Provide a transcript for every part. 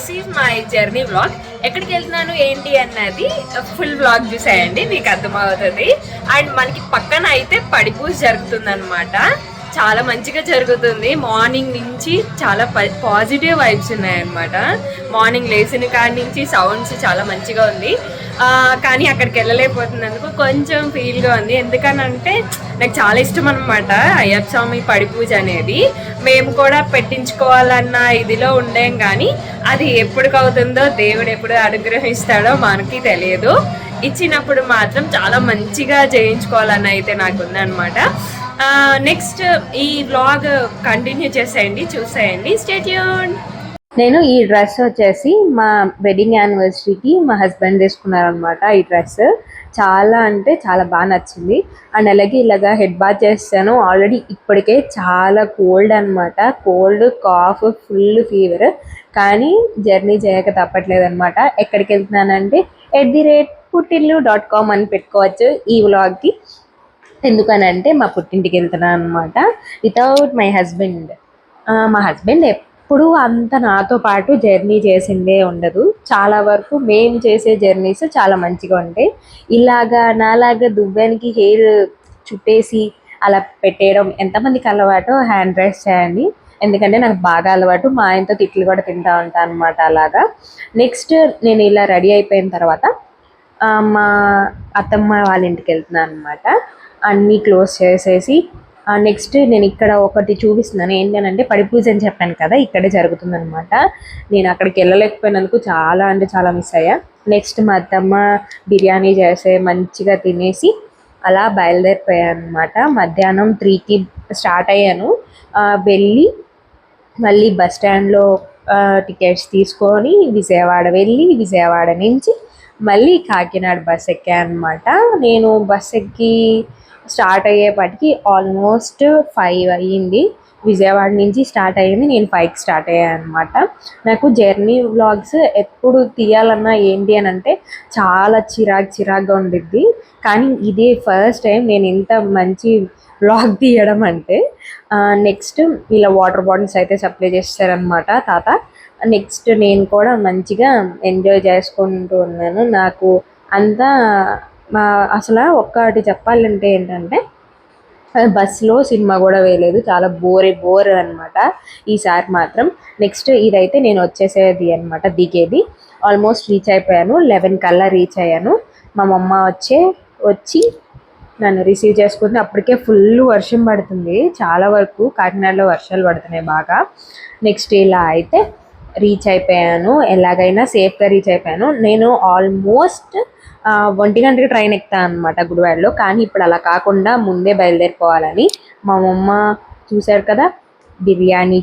This is my journey vlog. ఎక్కడికి వెళ్తున్నాను ఏంటి అన్నది ఫుల్ వ్లాగ్ చూసేయండి, మీకు అర్థమవుతుంది. అండ్ మనకి పక్కన అయితే పడిపూజ జరుగుతుంది అనమాట. చాలా మంచిగా జరుగుతుంది. మార్నింగ్ నుంచి చాలా పాజిటివ్ వైబ్స్ ఉన్నాయన్నమాట. మార్నింగ్ లేచిన కాడి నుంచి సౌండ్స్ చాలా మంచిగా ఉంది. కానీ అక్కడికి వెళ్ళలేకపోతున్నందుకు కొంచెం ఫీల్గా ఉంది. ఎందుకనంటే నాకు చాలా ఇష్టం అనమాట అయ్యప్ప స్వామి పడి పూజ అనేది. మేము కూడా పెట్టించుకోవాలన్న ఇదిలో ఉండేం, కానీ అది ఎప్పటికవుతుందో దేవుడు ఎప్పుడు అనుగ్రహిస్తాడో మనకి తెలియదు. ఇచ్చినప్పుడు మాత్రం చాలా మంచిగా చేయించుకోవాలని అయితే నాకు ఉందన్నమాట. నెక్స్ట్ ఈ వ్లాగ్ కంటిన్యూ చేసేయండి, చూసేయండి. Stay tuned. నేను ఈ డ్రెస్ వచ్చేసి మా వెడ్డింగ్ యానివర్సరీకి మా హస్బెండ్ తీసుకున్నారనమాట. ఈ డ్రెస్ చాలా అంటే చాలా బాగా నచ్చింది. అండ్ అలాగే ఇలాగా హెడ్ బాత్ చేస్తాను. ఆల్రెడీ ఇప్పటికే చాలా కోల్డ్ అనమాట. Cold, cough, full fever. కానీ జర్నీ చేయక తప్పట్లేదు అనమాట. ఎక్కడికి వెళ్తున్నానంటే @putillu.com అని పెట్టుకోవచ్చు ఈ వ్లాగ్కి. ఎందుకనంటే మా పుట్టింటికి వెళ్తున్నాను అనమాట వితౌట్ మై హస్బెండ్. మా హస్బెండ్ ఎప్పుడు అంత నాతో పాటు జర్నీ చేసిందే ఉండదు. చాలా వరకు మేము చేసే జర్నీస్ చాలా మంచిగా ఉంటాయి. ఇలాగా నాలాగా దువ్వానికి హెయిర్ చుట్టేసి అలా పెట్టేయడం ఎంతమందికి అలవాటు హ్యాండ్ రైస్ చేయండి. ఎందుకంటే నాకు బాగా అలవాటు. మా ఆయనతో తిట్లు కూడా తింటా ఉంటాను అనమాట. అలాగా నెక్స్ట్ నేను ఇలా రెడీ అయిపోయిన తర్వాత మా అత్తమ్మ వాళ్ళ ఇంటికి వెళ్తున్నాను అనమాట. అన్నీ క్లోజ్ చేసేసి నెక్స్ట్ నేను ఇక్కడ ఒకటి చూపిస్తున్నాను. ఏంటంటే పడి పూజ అని చెప్పాను కదా, ఇక్కడే జరుగుతుందనమాట. నేను అక్కడికి వెళ్ళలేకపోయినందుకు చాలా అంటే చాలా మిస్ అయ్యా. నెక్స్ట్ మా అత్తమ్మ బిర్యానీ చేసే మంచిగా తినేసి అలా బయలుదేరిపోయాను అనమాట. మధ్యాహ్నం 3కి స్టార్ట్ అయ్యాను. వెళ్ళి మళ్ళీ బస్ స్టాండ్లో టికెట్స్ తీసుకొని విజయవాడ వెళ్ళి విజయవాడ నుంచి మళ్ళీ కాకినాడ బస్ ఎక్కాను అనమాట. నేను బస్ ఎక్కి స్టార్ట్ అయ్యేపటికి ఆల్మోస్ట్ 5 అయ్యింది. విజయవాడ నుంచి స్టార్ట్ అయ్యింది, నేను 5కి స్టార్ట్ అయ్యాను అనమాట. నాకు జర్నీ వ్లాగ్స్ ఎప్పుడు తీయాలన్నా ఏంటి అని అంటే చాలా చిరాగ్గా ఉండిద్ది. కానీ ఇదే ఫస్ట్ టైం నేను ఇంత మంచి వ్లాగ్ తీయడం అంటే. నెక్స్ట్ ఇలా వాటర్ బాటిల్స్ అయితే సప్లై చేస్తారనమాట తాత. నెక్స్ట్ నేను కూడా మంచిగా ఎంజాయ్ చేసుకుంటూ ఉన్నాను. నాకు అంతా అసలు ఒక్కటి చెప్పాలంటే ఏంటంటే బస్సులో సినిమా కూడా వేయలేదు. చాలా బోర్ అనమాట ఈసారి మాత్రం. నెక్స్ట్ ఇదైతే నేను వచ్చేసేది అనమాట, దిగేది. ఆల్మోస్ట్ రీచ్ అయిపోయాను. 11 కల్లా రీచ్ అయ్యాను. మా మమ్మ వచ్చి నన్ను రిసీవ్ చేసుకుంది. అప్పటికే ఫుల్ వర్షం పడుతుంది. చాలా వరకు కాకినాడలో వర్షాలు పడుతున్నాయి బాగా. నెక్స్ట్ ఇలా అయితే రీచ్ అయిపోయాను. ఎలాగైనా సేఫ్గా రీచ్ అయిపోయాను. నేను ఆల్మోస్ట్ 1 గంటకి ట్రైన్ ఎక్కుతాను అనమాట గుడివాడలో. కానీ ఇప్పుడు అలా కాకుండా ముందే బయలుదేరిపోవాలని మా మమ్మ చూశారు కదా, బిర్యానీ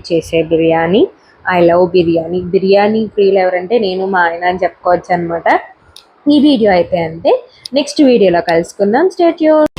బిర్యానీ. ఐ లవ్ బిర్యానీ ప్రియులు ఎవరంటే నేను, మా ఆయన అని చెప్పుకోవచ్చు అనమాట. ఈ వీడియో అయితే అంతే. నెక్స్ట్ వీడియోలో కలుసుకుందాం. Stay tune.